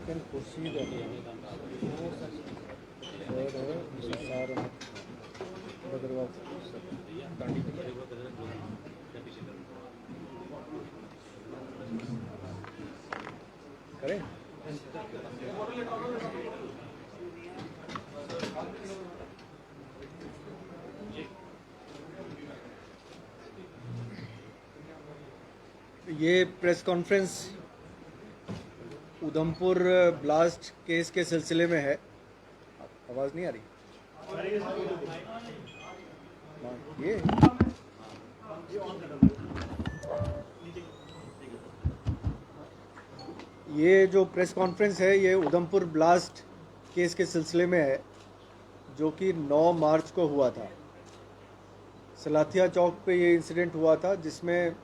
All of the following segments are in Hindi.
सेकंड खुर्शीद अहमद, थर्ड है निसार अहमद बदरवा करें। ये press conference Udhampur blast case के सिलसिले में है। आवाज़ नहीं आ रही? ये जो प्रेस कॉन्फ्रेंस है ये उधमपुर ब्लास्ट केस के सिलसिले में है, जो कि 9 मार्च को हुआ था। सलाथिया चौक पे ये इंसिडेंट हुआ था जिसमें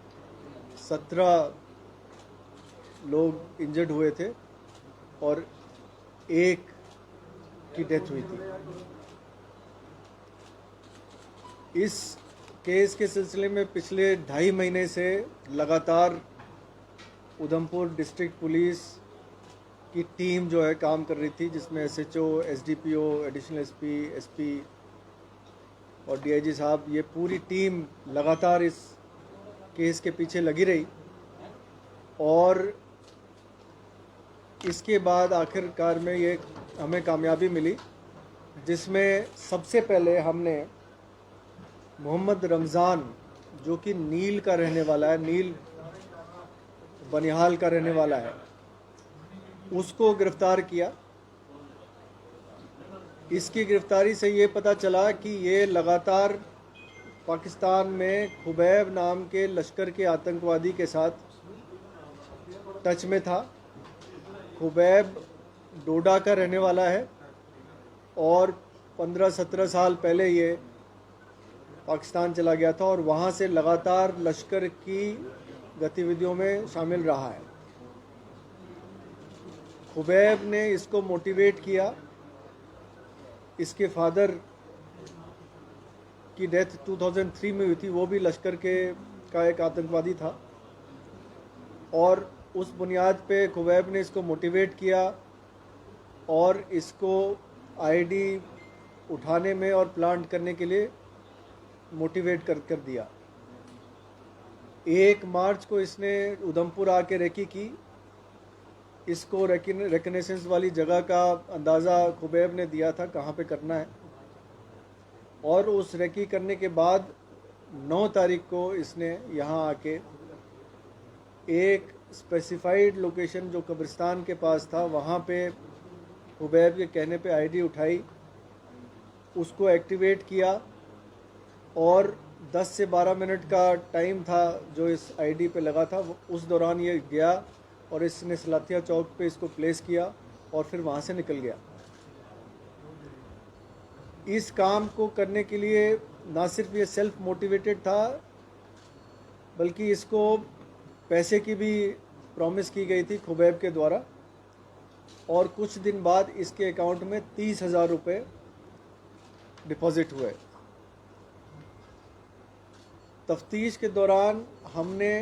17 लोग इंजर्ड हुए थे और एक की डेथ हुई थी। इस केस के सिलसिले में पिछले 2.5 महीने से लगातार उधमपुर डिस्ट्रिक्ट पुलिस की टीम जो है काम कर रही थी, जिसमें SHO, SDPO, एडिशनल SP और DIG साहब, ये पूरी टीम लगातार इस केस के पीछे लगी रही। और इसके बाद आखिरकार में ये हमें कामयाबी मिली, जिसमें सबसे पहले हमने मोहम्मद रमज़ान, जो कि नील का रहने वाला है, नील बनिहाल का रहने वाला है, उसको गिरफ्तार किया। इसकी गिरफ्तारी से ये पता चला कि ये लगातार पाकिस्तान में खुबैब नाम के लश्कर के आतंकवादी के साथ टच में था। खुबैब डोडा का रहने वाला है और 15-17 साल पहले ये पाकिस्तान चला गया था और वहाँ से लगातार लश्कर की गतिविधियों में शामिल रहा है। खुबैब ने इसको मोटिवेट किया। इसके फादर की डेथ 2003 में हुई थी, वो भी लश्कर का एक आतंकवादी था और उस बुनियाद पे खुबैब ने इसको मोटिवेट किया और इसको आईडी उठाने में और प्लांट करने के लिए मोटिवेट कर दिया। 1 मार्च को इसने उधमपुर आके रेकी की। इसको रिकनेसेंस वाली जगह का अंदाज़ा खुबैब ने दिया था कहाँ पे करना है, और उस रेकी करने के बाद 9 तारीख को इसने यहाँ आके एक स्पेसिफाइड लोकेशन जो कब्रिस्तान के पास था, वहाँ पे खुबैब के कहने पे आईडी उठाई, उसको एक्टिवेट किया और 10 से 12 मिनट का टाइम था जो इस आईडी पे लगा था। उस दौरान ये गया और इसने सलाथिया चौक पे इसको प्लेस किया और फिर वहाँ से निकल गया। इस काम को करने के लिए ना सिर्फ ये सेल्फ मोटिवेटेड था, बल्कि इसको पैसे की भी प्रॉमिस की गई थी खुबैब के द्वारा, और कुछ दिन बाद इसके अकाउंट में 30,000 रुपये डिपॉजिट हुए। तफ्तीश के दौरान हमने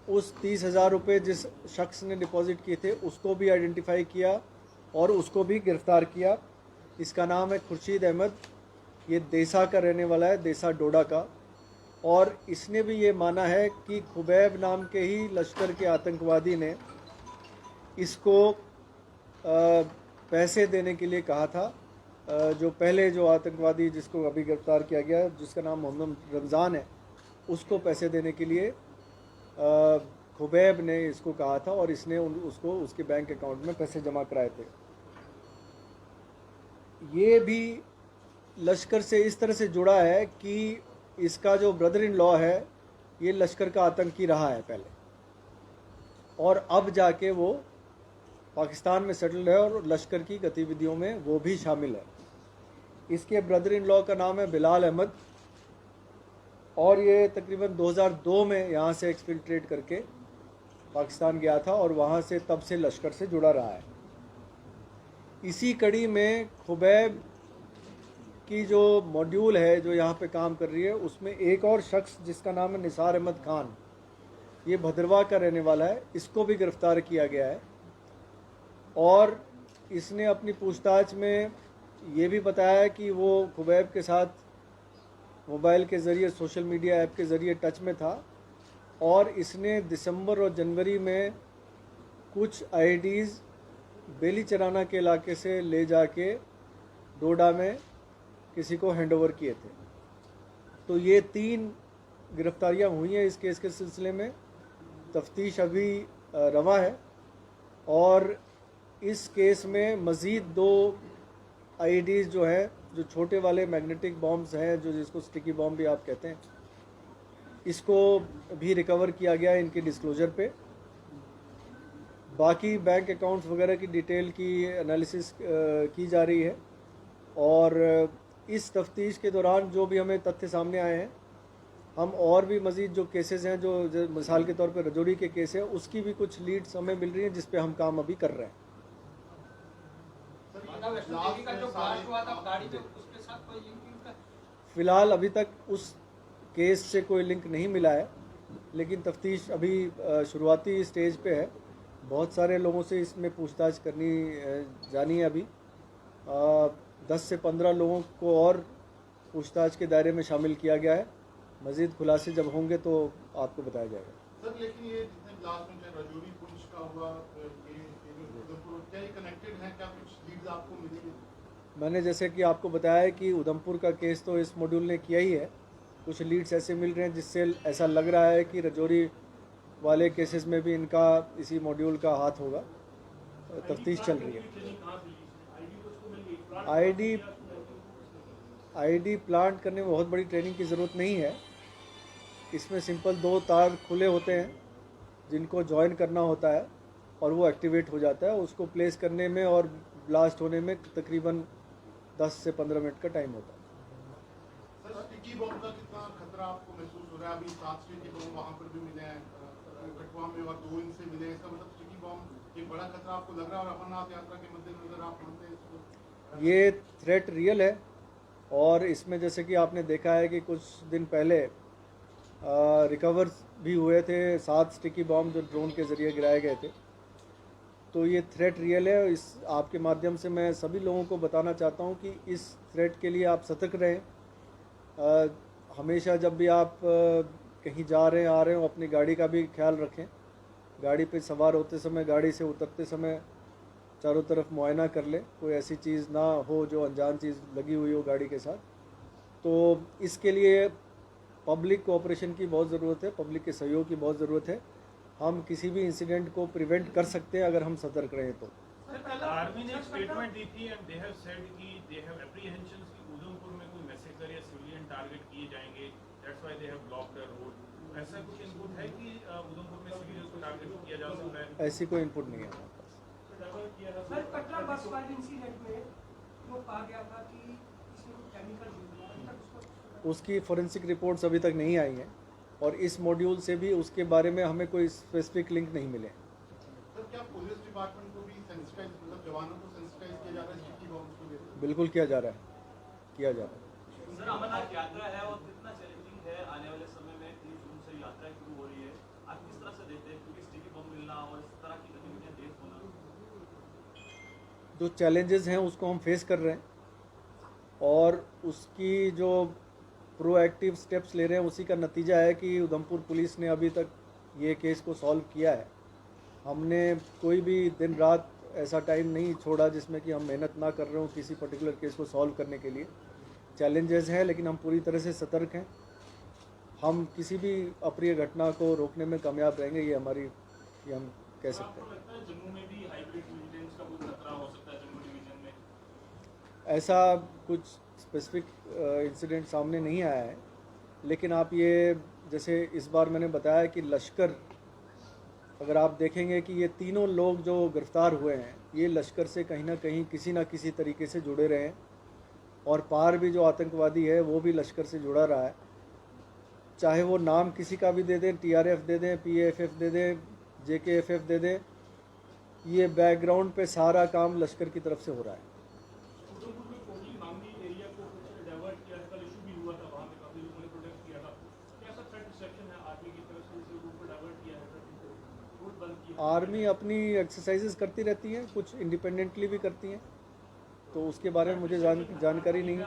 उस 30,000 रुपये जिस शख्स ने डिपॉजिट किए थे उसको भी आइडेंटिफाई किया और उसको भी गिरफ़्तार किया। इसका नाम है खुर्शीद अहमद। ये देसा का रहने वाला है, देसा डोडा का, और इसने भी ये माना है कि खुबैब नाम के ही लश्कर के आतंकवादी ने इसको पैसे देने के लिए कहा था। जो पहले जो आतंकवादी जिसको अभी गिरफ़्तार किया गया, जिसका नाम मोहम्मद रमज़ान है, उसको पैसे देने के लिए खुबैब ने इसको कहा था और इसने उसको उसके बैंक अकाउंट में पैसे जमा कराए थे। ये भी लश्कर से इस तरह से जुड़ा है कि इसका जो ब्रदर इन लॉ है ये लश्कर का आतंकी रहा है पहले, और अब जाके वो पाकिस्तान में सेटल्ड है और लश्कर की गतिविधियों में वो भी शामिल है। इसके ब्रदर इन लॉ का नाम है बिलाल अहमद और ये तकरीबन 2002 में यहाँ से एक्सफिल्ट्रेट करके पाकिस्तान गया था और वहाँ से तब से लश्कर से जुड़ा रहा है। इसी कड़ी में खुबैब की जो मॉड्यूल है जो यहाँ पे काम कर रही है, उसमें एक और शख्स जिसका नाम है निसार अहमद खान, ये भद्रवाह का रहने वाला है, इसको भी गिरफ़्तार किया गया है। और इसने अपनी पूछताछ में ये भी बताया कि वो खुबैब के साथ मोबाइल के ज़रिए, सोशल मीडिया ऐप के ज़रिए टच में था, और इसने दिसंबर और जनवरी में कुछ आईडीज़ बेली चराना के इलाके से ले जाके डोडा में किसी को हैंडओवर किए थे। तो ये 3 गिरफ्तारियां हुई हैं इस केस के सिलसिले में। तफ्तीश अभी रवा है, और इस केस में मज़ीद 2 आईडीज़ जो है, जो छोटे वाले मैग्नेटिक बॉम्ब्स हैं, जो जिसको स्टिकी बॉम्ब भी आप कहते हैं, इसको भी रिकवर किया गया है इनके डिस्क्लोजर पे। बाकी बैंक अकाउंट्स वगैरह की डिटेल की एनालिसिस की जा रही है, और इस तफ्तीश के दौरान जो भी हमें तथ्य सामने आए हैं, हम और भी मज़ीद जो केसेस हैं, जो मिसाल के तौर पर रजौरी के केस है, उसकी भी कुछ लीड्स हमें मिल रही हैं जिस पे हम काम अभी कर रहे हैं। फिलहाल अभी तक उस केस से कोई लिंक नहीं मिला है, लेकिन तफ्तीश अभी शुरुआती स्टेज पे है। बहुत सारे लोगों से इसमें पूछताछ करनी जानी है। अभी 10 से 15 लोगों को और पूछताछ के दायरे में शामिल किया गया है। मज़ीद खुलासे जब होंगे तो आपको बताया जाएगा। सर, लेकिन ये जितने ब्लास्ट में चाहे रजौरी पुंछ का हुआ, ये उधमपुर, क्या ये कनेक्टेड है? क्या कुछ लीड्स आपको मिली है? मैंने जैसे कि आपको बताया है कि उधमपुर का केस तो इस मॉड्यूल ने किया ही है। कुछ लीड्स ऐसे मिल रहे हैं जिससे ऐसा लग रहा है कि रजौरी वाले केसेस में भी इनका इसी मॉड्यूल का हाथ होगा। तफ्तीश चल रही है। आईडी प्लांट करने में बहुत बड़ी ट्रेनिंग की ज़रूरत नहीं है। इसमें सिंपल 2 तार खुले होते हैं जिनको ज्वाइन करना होता है, और वो एक्टिवेट हो जाता है। उसको प्लेस करने में और ब्लास्ट होने में तकरीबन 10 से 15 मिनट का टाइम होता है। सर, स्टिकी बॉम्ब का कितना खतरा आपको महसूस हो रहा है? अभी 7 स्टिकी बॉम्ब वहाँ पर भी मिले हैं, कठुआ में, और 2 इनसे मिले हैं। इसका मतलब स्टिकी बॉम्ब एक बड़ा खतरा आपको लग रहा है, और अमरनाथ यात्रा के मद्देनजर आप मानते हैं इसको? ये थ्रेट रियल है, और इसमें जैसे कि आपने देखा है कि कुछ दिन पहले रिकवर भी हुए थे 7 स्टिकी बॉम्ब जो ड्रोन के ज़रिए गिराए गए थे। तो ये थ्रेट रियल है। इस आपके माध्यम से मैं सभी लोगों को बताना चाहता हूँ कि इस थ्रेट के लिए आप सतर्क रहें। हमेशा जब भी आप कहीं जा रहे हैं, आ रहे हो, अपनी गाड़ी का भी ख्याल रखें। गाड़ी पे सवार होते समय, गाड़ी से उतरते समय चारों तरफ मुआयना कर लें, कोई ऐसी चीज़ ना हो जो अनजान चीज़ लगी हुई हो गाड़ी के साथ। तो इसके लिए पब्लिक कोऑपरेशन की बहुत ज़रूरत है, पब्लिक के सहयोग की बहुत ज़रूरत है। हम किसी भी इंसिडेंट को प्रिवेंट कर सकते हैं अगर हम सतर्क रहें तो। आर्मी ने एक स्टेटमेंट दी थी एंड दे हैव सेड कि दे हैव एप्रीहेंशंस कि उधमपुर में कोई मैसेकर या सिविलियन टारगेट किए जाएंगे, that's why they have blocked the road. ऐसा कुछ इनपुट है कि उधमपुर में सिविलियंस को टारगेट किया जा सकता है? ऐसी कोई इनपुट नहीं है हमारे पास। सर, कटरा बस वाले इंसिडेंट में वो कहा गया था कि इसमें कोई केमिकल यूज हुआ, उसकी फोरेंसिक रिपोर्ट्स अभी तक नहीं आई हैं, और इस मॉड्यूल से भी उसके बारे में हमें कोई स्पेसिफिक लिंक नहीं मिले। सर, क्या पुलिस डिपार्टमेंट को भी सेंसिटाइज, मतलब जवानों को सेंसिटाइज किया जा रहा है स्टिकी बॉम्ब्स को लेकर? बिल्कुल किया जा रहा है, किया जा रहा है। सर, अमरनाथ यात्रा है और कितना चैलेंजिंग है आने वाले समय में। 3 जून से यात्रा शुरू हो रही है, आप किस तरह से देखते हैं? क्योंकि स्टिकी बम मिलना और इस तरह की गतिविधियां तेज होना, जो चैलेंजेस हैं उसको हम फेस कर रहे हैं, और उसकी जो प्रोएक्टिव स्टेप्स ले रहे हैं उसी का नतीजा है कि उधमपुर पुलिस ने अभी तक ये केस को सॉल्व किया है। हमने कोई भी दिन रात ऐसा टाइम नहीं छोड़ा जिसमें कि हम मेहनत ना कर रहे हो किसी पर्टिकुलर केस को सॉल्व करने के लिए। चैलेंजेस हैं, लेकिन हम पूरी तरह से सतर्क हैं। हम किसी भी अप्रिय घटना को रोकने में कामयाब रहेंगे, ये हम कह सकते हैं। लगता है जम्मू में भी हाइब्रिड विजिलेंस का कोई खतरा हो सकता है जम्मू डिवीजन में? ऐसा कुछ स्पेसिफिक इंसिडेंट सामने नहीं आया है, लेकिन आप ये जैसे इस बार मैंने बताया कि लश्कर, अगर आप देखेंगे कि ये तीनों लोग जो गिरफ्तार हुए हैं ये लश्कर से कहीं ना कहीं किसी ना किसी तरीके से जुड़े रहे हैं, और पार भी जो आतंकवादी है वो भी लश्कर से जुड़ा रहा है। चाहे वो नाम किसी का भी दे दें, TRF दे दें, PAFF दे दें, JKFF दे दें, ये बैकग्राउंड पे सारा काम लश्कर की तरफ से हो रहा है। उधमपुर में कोटली मांगनी एरिया को कुछ डाइवर्ट किया है, कल इशू भी हुआ था, वहाँ पे काफी लोगों ने प्रोटेस्ट किया था। कैसा थ्रेट रिसेप्शन है आर्मी की तरफ से, इसे रूट पर डाइवर्ट किया है, रूट बंद किया? आर्मी अपनी एक्सरसाइजेस करती रहती हैं, कुछ इंडिपेंडेंटली भी करती हैं, तो उसके बारे में मुझे जानकारी नहीं है।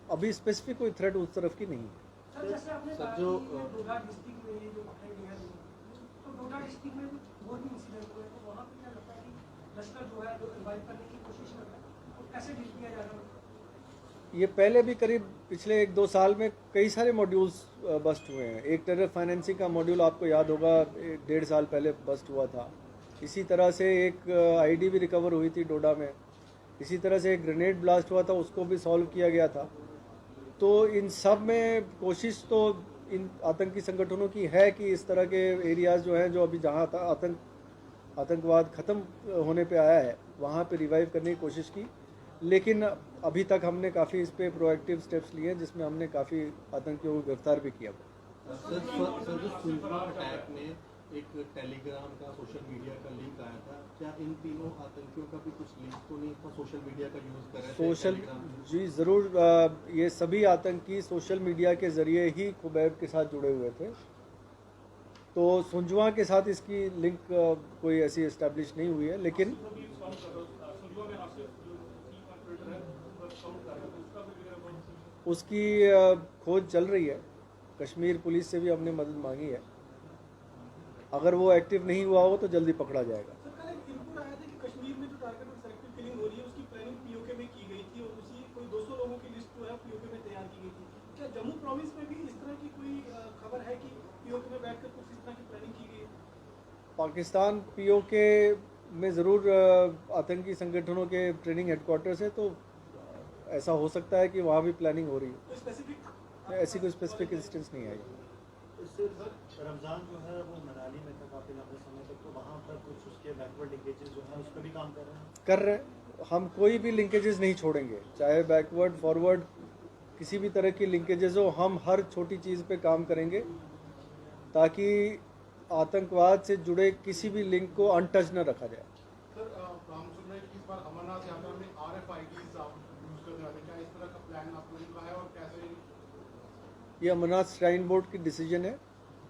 अभी स्पेसिफिक कोई थ्रेट उस तरफ की नहीं है। सर जैसे आपने सर, कहा जो कि डोडा डिस्ट्रिक्ट में ये जो पकड़े गए हैं लोग, तो डोडा डिस्ट्रिक्ट में कुछ और भी इंसिडेंट हुए, तो वहाँ पे क्या लगता है कि लश्कर जो है जो रिवाइव करने की कोशिश कर रहा है, तो कैसे डील किया जा रहा है? ये पहले भी करीब पिछले 1-2 साल में कई सारे मॉड्यूल्स बस्ट हुए हैं। एक टेरर फाइनेंसिंग का मॉड्यूल आपको याद होगा 1.5 साल पहले बस्ट हुआ था। इसी तरह से एक आईडी भी रिकवर हुई थी डोडा में। इसी तरह से एक ग्रेनेड ब्लास्ट हुआ था, उसको भी सॉल्व किया गया था। तो इन सब में कोशिश तो इन आतंकी संगठनों की है कि इस तरह के एरियाज़ जो हैं, जो अभी जहाँ आतंकवाद ख़त्म होने पे आया है, वहाँ पे रिवाइव करने की कोशिश की। लेकिन अभी तक हमने काफ़ी इस पे प्रोएक्टिव स्टेप्स लिए हैं, जिसमें हमने काफ़ी आतंकियों को गिरफ्तार भी किया। सर जो सुलझवा अटैक में एक टेलीग्राम का सोशल मीडिया का लिंक आया था, क्या इन तीनों आतंकियों का भी कुछ लिंक तो नहीं था? सोशल मीडिया का यूज़ कर रहे थे Telegram? जी ज़रूर, ये सभी आतंकी सोशल मीडिया के ज़रिए ही खुबैब के साथ जुड़े हुए थे। तो सुलझवा के साथ इसकी लिंक कोई ऐसी इस्टेब्लिश नहीं हुई है, लेकिन उसकी खोज चल रही है। कश्मीर पुलिस से भी हमने मदद मांगी है। अगर वो एक्टिव नहीं हुआ हो तो जल्दी पकड़ा जाएगा। सर कल एक इनपुट आया था कि कश्मीर में जो टारगेट और सेलेक्टिव किलिंग हो रही है उसकी प्लानिंग पीओके में की गई थी और उसी कोई 200 लोगों की लिस्ट जो है पीओके में तैयार की गई थी। क्या जम्मू प्रोविंस में भी इस तरह की कोई खबर है कि पीओके में बैठकर कुछ इस तरह की प्लानिंग की गई है? पाकिस्तान पीओके में ज़रूर आतंकी संगठनों के ट्रेनिंग हेडक्वार्टर्स है, तो ऐसा हो सकता है कि वहाँ भी प्लानिंग हो रही है। कोई स्पेसिफिक ऐसी कोई स्पेसिफिक इंस्टेंस नहीं आई। इससे रमज़ान जो है वो मनाली में था काफ़ी लंबे समय तक, तो वहाँ पर कुछ उसके बैकवर्ड लिंकेजेस जो हैं उस पर भी काम कर रहे हैं। हम कोई भी लिंकेजेस नहीं छोड़ेंगे, चाहे बैकवर्ड फॉरवर्ड किसी भी तरह की लिंकेजेस हो। हम हर छोटी चीज़ पे काम करेंगे ताकि आतंकवाद से जुड़े किसी भी लिंक को अनटच न रखा जाए। सर हम सुन रहे हैं कि इस बार अमरनाथ यात्रा में RFIDs आप यूज करने वाले, क्या इस तरह का प्लान आप लोगों का है और कैसे? ये अमरनाथ श्राइन बोर्ड की डिसीजन है,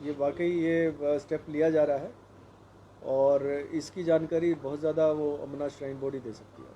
ये वाकई ये स्टेप लिया जा रहा है और इसकी जानकारी बहुत ज़्यादा वो अमरनाथ श्राइन बोर्ड ही दे सकती है।